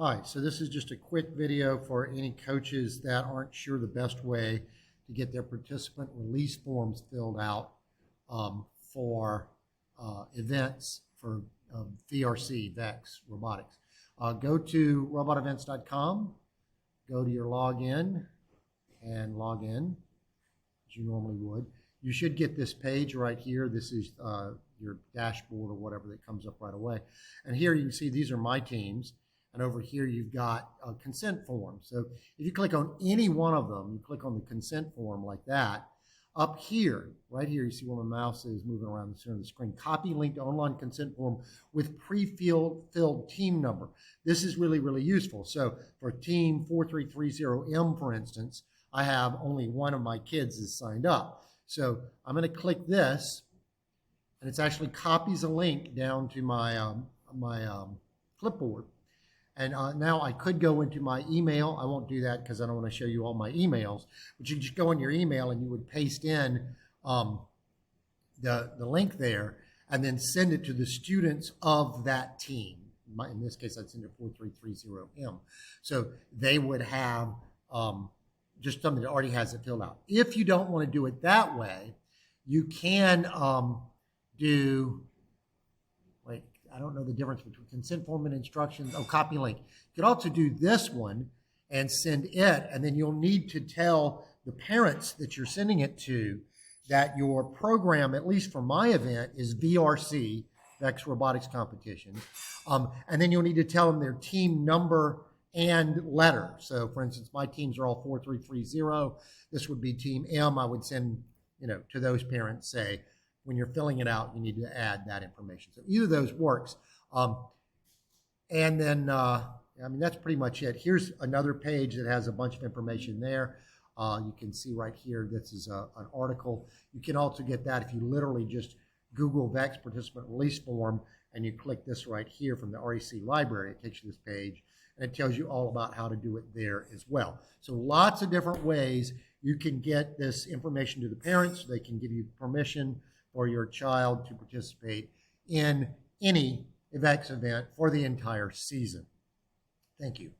Hi, so this is just a quick video for any coaches that aren't sure the best way to get their participant release forms filled out for events for VRC, VEX, robotics. Go to robotevents.com, go to your login and log in as you normally would. You should get this page right here. This is your dashboard or whatever that comes up right away. And here you can see these are my teams. And over here, you've got a consent form. So if you click on any one of them, you click on the consent form like that. Up here, right here, you see where my mouse is moving around the center of the screen. Copy link to online consent form with pre-filled team number. This is really, really useful. So for team 4330M, for instance, I have only one of my kids is signed up. So I'm going to click this, and it actually copies a link down to my, clipboard. And now I could go into my email. I won't do that because I don't want to show you all my emails. But you just go in your email and you would paste in the link there and then send it to the students of that team. In this case, I'd send it 4330M. So they would have just something that already has it filled out. If you don't want to do it that way, you can I don't know the difference between consent form and instructions. Oh, copy link. You could also do this one and send it, and then you'll need to tell the parents that you're sending it to that your program, at least for my event, is VRC, VEX Robotics Competition. And then you'll need to tell them their team number and letter. So, for instance, my teams are all 4330. This would be Team M. I would send, to those parents, say, when you're filling it out, you need to add that information. So either of those works. And then, that's pretty much it. Here's another page that has a bunch of information there. You can see right here, this is an article. You can also get that if you literally just Google VEX participant release form and you click this right here from the REC library. It takes you to this page and it tells you all about how to do it there as well. So lots of different ways you can get this information to the parents. They can give you permission for your child to participate in any VEX event for the entire season. Thank you.